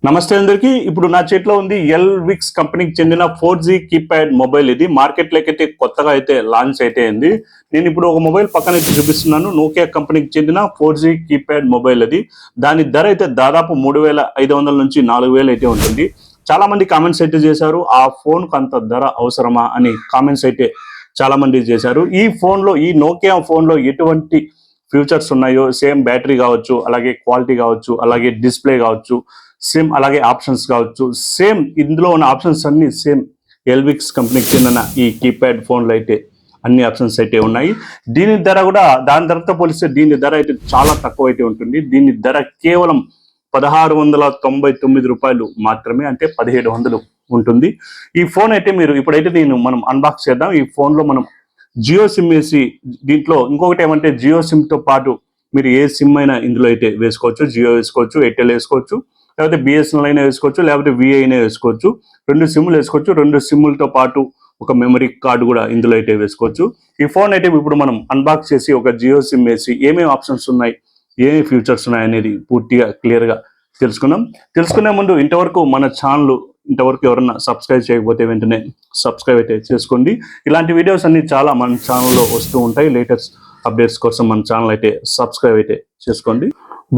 నమస్తే అందరికీ. ఇప్పుడు నా చేతిలో ఉంది ఎల్విక్స్ కంపెనీకి చెందిన 4G కీప్యాడ్ మొబైల్. ఇది మార్కెట్లోకి అయితే కొత్తగా అయితే లాంచ్ అయితే అయింది. నేను ఇప్పుడు ఒక మొబైల్ పక్కన అయితే చూపిస్తున్నాను. నోకియా కంపెనీకి చెందిన 4G కీప్యాడ్ మొబైల్ అది. దాని ధర అయితే దాదాపు 3,500 నుంచి 4,000 అయితే ఉంటుంది. చాలా మంది కామెంట్స్ అయితే చేశారు, ఆ ఫోన్ కు అంత ధర అవసరమా అని కామెంట్స్ అయితే చాలా మంది చేశారు. ఈ నోకియా ఫోన్ లో ఎటువంటి ఫ్యూచర్స్ ఉన్నాయో, సేమ్ బ్యాటరీ కావచ్చు, అలాగే క్వాలిటీ కావచ్చు, అలాగే డిస్ప్లే కావచ్చు, సేమ్ అలాగే ఆప్షన్స్ కావచ్చు, సేమ్ ఇందులో ఉన్న ఆప్షన్స్ అన్ని సేమ్ ఎల్విక్స్ కంపెనీకి చెందిన ఈ కీప్యాడ్ ఫోన్లో అయితే అన్ని ఆప్షన్స్ అయితే ఉన్నాయి. దీని ధర కూడా దాని ధరతో పోలిస్తే దీని ధర అయితే చాలా తక్కువ అయితే ఉంటుంది. దీని ధర కేవలం 1,699 రూపాయలు మాత్రమే, అంటే 1,700 ఉంటుంది. ఈ ఫోన్ అయితే ఇప్పుడైతే మనం అన్బాక్స్ చేద్దాం. ఈ ఫోన్లో మనం జియో సిమ్ వేసి, దీంట్లో ఇంకొకటి ఏమంటే జియో సిమ్తో పాటు మీరు ఏ సిమ్ అయినా ఇందులో అయితే వేసుకోవచ్చు. జియో వేసుకోవచ్చు, ఎయిర్టెల్ వేసుకోవచ్చు, లేకపోతే బిఎస్ఎన్ఎల్ అయినా వేసుకోవచ్చు, లేకపోతే విఐ అయినా వేసుకోవచ్చు. 2 సిమ్లు వేసుకోవచ్చు. 2 సిమ్లతో పాటు ఒక మెమరీ కార్డు కూడా ఇందులో అయితే వేసుకోవచ్చు. ఈ ఫోన్ అయితే ఇప్పుడు మనం అన్బాక్స్ చేసి ఒక జియో సిమ్ వేసి ఏమేమి ఆప్షన్స్ ఉన్నాయి, ఏమేమి ఫ్యూచర్స్ ఉన్నాయి అనేది పూర్తిగా క్లియర్గా తెలుసుకునే ముందు ఇంతవరకు మన ఛానల్ ఎవరన్నా సబ్స్క్రైబ్ చేయకపోతే వెంటనే సబ్స్క్రైబ్ అయితే చేసుకోండి. ఇలాంటి వీడియోస్ అన్ని చాలా మన ఛానల్లో వస్తూ ఉంటాయి. లేటెస్ట్ అప్డేట్స్ కోసం మన ఛానల్ అయితే సబ్స్క్రైబ్ అయితే చేసుకోండి.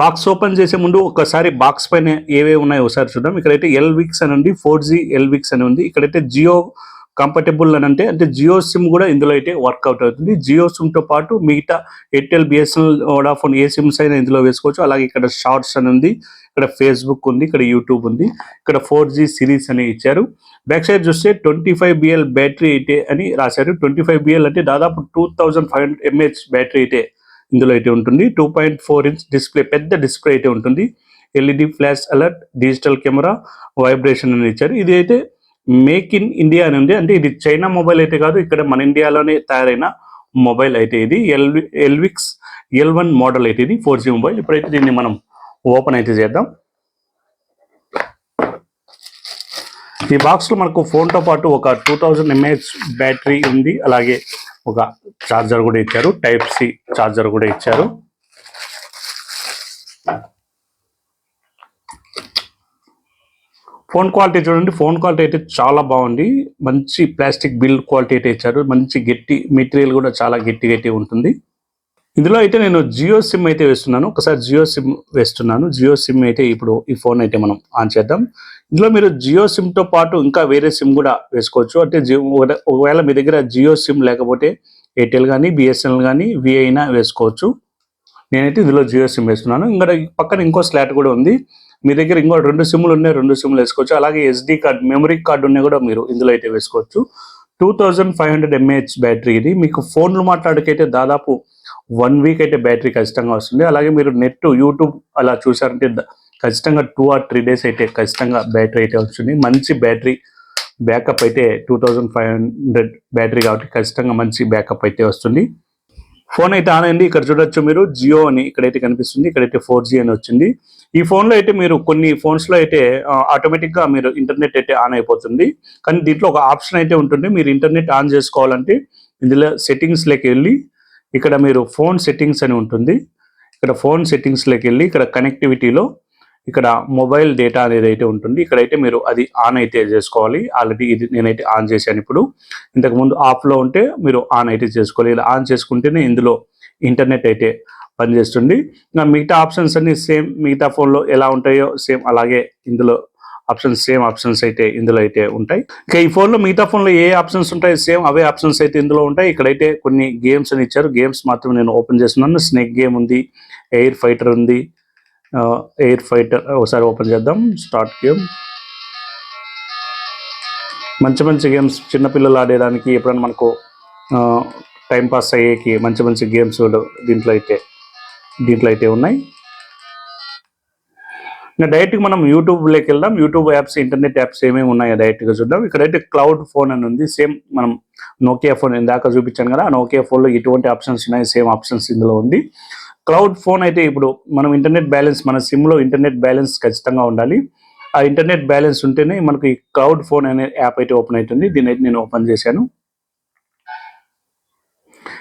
బాక్స్ ఓపెన్ చేసే ముందు ఒకసారి బాక్స్ పైన ఏవేవి ఉన్నాయో ఒకసారి చూద్దాం. ఇక్కడైతే ఎల్విక్స్ అని ఉంది, 4G ఎల్విక్స్ అని ఉంది. ఇక్కడైతే జియో కంఫర్టబుల్ అని అంటే జియో సిమ్ కూడా ఇందులో అయితే వర్కౌట్ అవుతుంది. జియో సిమ్తో పాటు మిగతా ఎయిర్టెల్, బిఎస్ఎన్ఎల్, వోడాఫోన్ ఏ సిమ్స్ అయినా ఇందులో వేసుకోవచ్చు. అలాగే ఇక్కడ షార్ట్స్ అని ఉంది, ఇక్కడ ఫేస్బుక్ ఉంది, ఇక్కడ యూట్యూబ్ ఉంది, ఇక్కడ 4G సిరీస్ అని ఇచ్చారు. బ్యాక్ సైడ్ చూస్తే 25BL బ్యాటరీ అయితే అని రాశారు. 25BL అంటే దాదాపు 2500 mAh బ్యాటరీ అయితే ఇందులో అయితే ఉంటుంది. 2.4 ఇంచ్ డిస్ప్లే, పెద్ద డిస్ప్లే అయితే ఉంటుంది. LED flash alert, digital camera, vibration అని ఇచ్చారు. ఇది అయితే మేక్ ఇన్ ఇండియా అని ఉంది, అంటే ఇది చైనా మొబైల్ అయితే కాదు, ఇక్కడ మన ఇండియాలోనే తయారైన మొబైల్ అయితే ఇది. ఎల్విక్స్ L1 మోడల్ అయితే ఇది 4G మొబైల్. ఇప్పుడైతే దీన్ని మనం ఓపెన్ అయితే చేద్దాం. ఈ బాక్స్లో మనకు ఫోన్తో పాటు ఒక 2000 mAh బ్యాటరీ ఉంది, అలాగే ఒక ఛార్జర్ కూడా ఇచ్చారు, టైప్ సి ఛార్జర్ కూడా ఇచ్చారు. ఫోన్ క్వాలిటీ చూడండి, ఫోన్ క్వాలిటీ అయితే చాలా బాగుంది. మంచి ప్లాస్టిక్ బిల్డ్ క్వాలిటీ అయితే ఇచ్చారు. మంచి గట్టి మెటీరియల్ కూడా చాలా గట్టిగా అయితే ఉంటుంది. ఇందులో అయితే నేను జియో సిమ్ అయితే వేస్తున్నాను. ఒకసారి జియో సిమ్ వేస్తున్నాను. జియో సిమ్ అయితే ఇప్పుడు ఈ ఫోన్ అయితే మనం ఆన్ చేద్దాం. ఇందులో మీరు జియో సిమ్తో పాటు ఇంకా వేరే సిమ్ కూడా వేసుకోవచ్చు. అంటే ఒకవేళ మీ దగ్గర జియో సిమ్ లేకపోతే ఎయిర్టెల్ కానీ, బిఎస్ఎన్ఎల్ కానీ, విఐ అయినా వేసుకోవచ్చు. నేనైతే ఇందులో జియో సిమ్ వేస్తున్నాను. ఇంకా పక్కన ఇంకో స్లాట్ కూడా ఉంది. మీ దగ్గర ఇంకో 2 సిమ్లు ఉన్నాయి, 2 సిమ్లు వేసుకోవచ్చు. అలాగే SD కార్డ్, మెమరీ కార్డు ఉన్నాయి కూడా మీరు ఇందులో అయితే వేసుకోవచ్చు. 2500 mAh బ్యాటరీ ఇది. మీకు ఫోన్లు మాట్లాడకైతే దాదాపు 1 వీక్ అయితే బ్యాటరీ ఖచ్చితంగా వస్తుంది. అలాగే మీరు నెట్, యూట్యూబ్ అలా చూసారంటే ఖచ్చితంగా 2 or 3 days అయితే ఖచ్చితంగా బ్యాటరీ అయితే వస్తుంది. మంచి బ్యాటరీ బ్యాకప్ అయితే 2500 బ్యాటరీ కాబట్టి ఖచ్చితంగా మంచి బ్యాకప్ అయితే వస్తుంది. ఫోన్ అయితే ఆన్ అయింది. ఇక్కడ చూడొచ్చు మీరు జియో అని ఇక్కడైతే కనిపిస్తుంది, ఇక్కడైతే 4G అని వచ్చింది. ఈ ఫోన్లో అయితే మీరు కొన్ని ఫోన్స్లో అయితే ఆటోమేటిక్గా మీరు ఇంటర్నెట్ అయితే ఆన్ అయిపోతుంది. కానీ దీంట్లో ఒక ఆప్షన్ అయితే ఉంటుంది. మీరు ఇంటర్నెట్ ఆన్ చేసుకోవాలంటే ఇందులో సెట్టింగ్స్లోకి వెళ్ళి ఇక్కడ మీరు ఫోన్ సెట్టింగ్స్ అని ఉంటుంది. ఇక్కడ ఫోన్ సెట్టింగ్స్లోకి వెళ్ళి ఇక్కడ కనెక్టివిటీలో ఇక్కడ మొబైల్ డేటా అనేది అయితే ఉంటుంది. ఇక్కడైతే మీరు అది ఆన్ అయితే చేసుకోవాలి. ఆల్రెడీ ఇది నేనైతే ఆన్ చేశాను. ఇప్పుడు ఇంతకుముందు ఆఫ్లో ఉంటే మీరు ఆన్ అయితే చేసుకోవాలి. ఇలా ఆన్ చేసుకుంటేనే ఇందులో ఇంటర్నెట్ అయితే పనిచేస్తుంది. మిగతా ఆప్షన్స్ అన్ని సేమ్ మిగతా ఫోన్లో ఎలా ఉంటాయో సేమ్ అలాగే ఇందులో సేమ్ ఆప్షన్స్ అయితే ఇందులో అయితే ఉంటాయి. ఇక ఈ ఫోన్లో మిగతా ఫోన్లో ఏ ఆప్షన్స్ ఉంటాయి సేమ్ అవే ఆప్షన్స్ అయితే ఇందులో ఉంటాయి. ఇక్కడైతే కొన్ని గేమ్స్ అని ఇచ్చారు. గేమ్స్ మాత్రం నేను ఓపెన్ చేస్తున్నాను. స్నేక్ గేమ్ ఉంది, ఎయిర్ ఫైటర్ ఉంది. ఎయిర్ ఫైటర్ ఒకసారి ఓపెన్ చేద్దాం. Start game. మంచి గేమ్స్ చిన్నపిల్లలు ఆడేదానికి, ఎప్పుడైనా మనకు టైంపాస్ అయ్యేకి మంచి గేమ్స్ దీంట్లో అయితే ఉన్నాయి. ఇంకా డైరెక్ట్గా మనం యూట్యూబ్లోకి వెళ్దాం. యూట్యూబ్ యాప్స్, ఇంటర్నెట్ యాప్స్ ఏమేమి ఉన్నాయో డైరెక్ట్గా చూద్దాం. ఇక్కడైతే క్లౌడ్ ఫోన్ అని ఉంది. సేమ్ మనం నోకియా ఫోన్ ఇందాక చూపించాను కదా, ఆ నోకియా ఫోన్లో ఎటువంటి ఆప్షన్స్ ఉన్నాయి సేమ్ ఆప్షన్స్ ఇందులో ఉంది. క్లౌడ్ ఫోన్ అయితే ఇప్పుడు మనం ఇంటర్నెట్ బ్యాలెన్స్, మన సిమ్లో ఇంటర్నెట్ బ్యాలెన్స్ ఖచ్చితంగా ఉండాలి. ఆ ఇంటర్నెట్ బ్యాలెన్స్ ఉంటేనే మనకు ఈ క్లౌడ్ ఫోన్ అనే యాప్ అయితే ఓపెన్ అవుతుంది. దీని అయితే నేను ఓపెన్ చేశాను.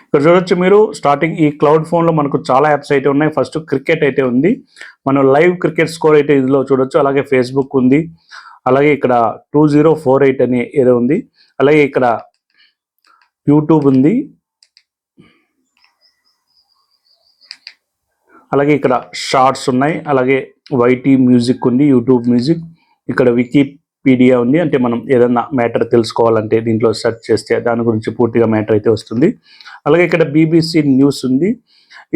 ఇక్కడ చూడొచ్చు మీరు స్టార్టింగ్ ఈ క్లౌడ్ ఫోన్లో మనకు చాలా యాప్స్ అయితే ఉన్నాయి. ఫస్ట్ క్రికెట్ అయితే ఉంది, మనం లైవ్ క్రికెట్ స్కోర్ అయితే ఇందులో చూడొచ్చు. అలాగే ఫేస్బుక్ ఉంది, అలాగే ఇక్కడ 2048 అని ఏదో ఉంది, అలాగే ఇక్కడ యూట్యూబ్ ఉంది, అలాగే ఇక్కడ షార్ట్స్ ఉన్నాయి, అలాగే వైటీ మ్యూజిక్ ఉంది, యూట్యూబ్ మ్యూజిక్, ఇక్కడ వికీపీడియా ఉంది, అంటే మనం ఏదన్నా మ్యాటర్ తెలుసుకోవాలంటే దీంట్లో సెర్చ్ చేస్తే దాని గురించి పూర్తిగా మ్యాటర్ అయితే వస్తుంది. అలాగే ఇక్కడ బీబీసీ న్యూస్ ఉంది,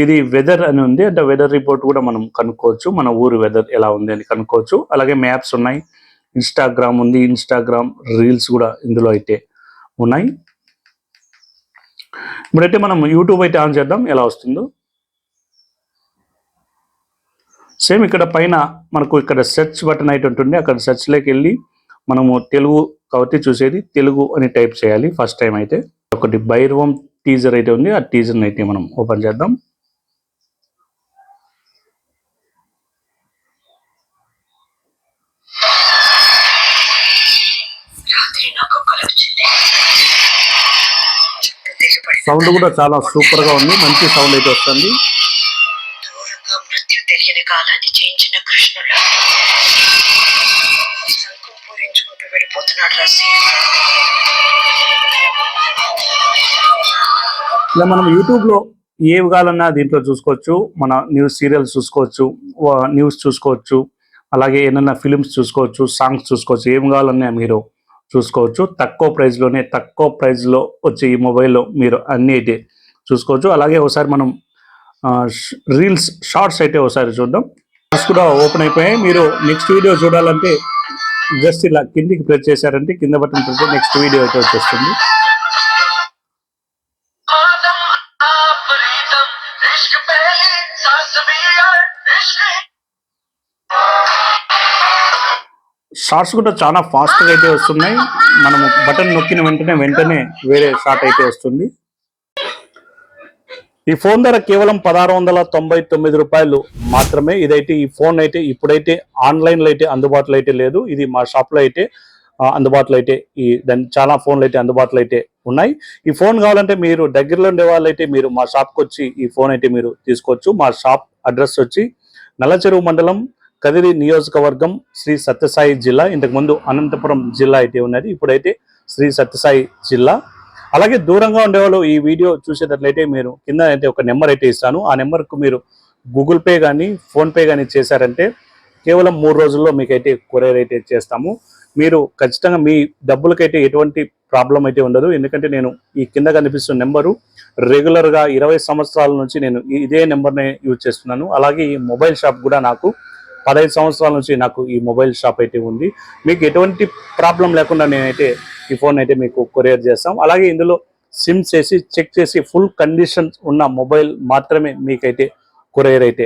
ఇది వెదర్ అని ఉంది, అంటే వెదర్ రిపోర్ట్ కూడా మనం కనుక్కోవచ్చు, మన ఊరు వెదర్ ఎలా ఉంది అని కనుక్కోవచ్చు. అలాగే మ్యాప్స్ ఉన్నాయి, ఇన్స్టాగ్రామ్ ఉంది, ఇన్స్టాగ్రామ్ రీల్స్ కూడా ఇందులో అయితే ఉన్నాయి. ఇప్పుడైతే మనం యూట్యూబ్ అయితే ఆన్ చేద్దాం ఎలా వస్తుందో. సేమ్ ఇక్కడ పైన మనకు ఇక్కడ సెర్చ్ బటన్ అయితే ఉంటుంది, అక్కడ సెర్చ్లోకి వెళ్ళి మనము తెలుగు కాబట్టి చూసేది తెలుగు అని టైప్ చేయాలి. ఫస్ట్ టైం అయితే ఒకటి భైరవం టీజర్ అయితే ఉంది, ఆ టీజర్ని అయితే మనం ఓపెన్ చేద్దాం. సౌండ్ కూడా చాలా సూపర్ గా ఉంది, మంచి సౌండ్ అయితే వస్తుంది. తెలియని కాలాన్ని చేయించిన కృష్ణుడు పూరించుకుంటూ వెళ్ళిపోతున్నాడు. ఇలా మనం యూట్యూబ్ లో ఏవి కావాలన్నా దీంట్లో చూసుకోవచ్చు, మన న్యూస్ సీరియల్స్ చూసుకోవచ్చు, న్యూస్ చూసుకోవచ్చు, అలాగే ఏమన్నా ఫిలిమ్స్ చూసుకోవచ్చు, సాంగ్స్ చూసుకోవచ్చు, ఏం కావాలన్నా మీరు చూసుకోవచ్చు. తక్కువ ప్రైజ్లో వచ్చే ఈ మొబైల్లో మీరు అన్నీ అయితే చూసుకోవచ్చు. అలాగే ఒకసారి మనం రీల్స్ షార్ట్స్ అయితే ఒకసారి చూద్దాం. షార్ట్స్ కూడా ఓపెన్ అయిపోయాయి. మీరు నెక్స్ట్ వీడియో చూడాలంటే జస్ట్ ఇలా కిందికి ప్రెస్ చేశారంటే కింద బటన్ ప్రెస్ చేస్తే నెక్స్ట్ వీడియో అయితే వచ్చేస్తుంది. షార్ట్స్ కూడా చాలా ఫాస్ట్గా అయితే వస్తున్నాయి. మనము బటన్ నొక్కిన వెంటనే వేరే షార్ట్ అయితే వస్తుంది. ఈ ఫోన్ ధర కేవలం 1699 రూపాయలు మాత్రమే. ఇదైతే ఈ ఫోన్ అయితే ఇప్పుడైతే ఆన్లైన్లో అయితే అందుబాటులో అయితే లేదు, ఇది మా షాప్లో అయితే అందుబాటులో అయితే దాని చాలా ఫోన్లు అయితే అందుబాటులో అయితే ఉన్నాయి. ఈ ఫోన్ కావాలంటే మీరు దగ్గరలో ఉండే వాళ్ళైతే మీరు మా షాప్కి వచ్చి ఈ ఫోన్ అయితే మీరు తీసుకోవచ్చు. మా షాప్ అడ్రస్ వచ్చి నల్లచెరువు మండలం, కదిరి నియోజకవర్గం, శ్రీ సత్యసాయి జిల్లా. ఇంతకుముందు అనంతపురం జిల్లా అయితే ఉన్నది, ఇప్పుడైతే శ్రీ సత్యసాయి జిల్లా. అలాగే దూరంగా ఉండేవాళ్ళు ఈ వీడియో చూసేటట్లయితే మీరు కింద అయితే ఒక నెంబర్ అయితే ఇస్తాను, ఆ నెంబర్కు మీరు గూగుల్ పే కానీ ఫోన్పే కానీ చేశారంటే కేవలం 3 రోజుల్లో మీకైతే కొరియర్ అయితే చేస్తాము. మీరు ఖచ్చితంగా మీ డబ్బులకైతే ఎటువంటి ప్రాబ్లం అయితే ఉండదు. ఎందుకంటే నేను ఈ కింద కనిపిస్తున్న నెంబరు రెగ్యులర్గా 20 సంవత్సరాల నుంచి నేను ఇదే నెంబర్నే యూజ్ చేస్తున్నాను. అలాగే ఈ మొబైల్ షాప్ కూడా నాకు 15 సంవత్సరాల నుంచి నాకు ఈ మొబైల్ షాప్ అయితే ఉంది. మీకు ఎటువంటి ప్రాబ్లం లేకుండా నేనైతే ఈ ఫోన్ అయితే మీకు కొరియర్ చేస్తాం. అలాగే ఇందులో సిమ్ చేసి చెక్ చేసి ఫుల్ కండిషన్ ఉన్న మొబైల్ మాత్రమే మీకైతే కొరియర్ అయితే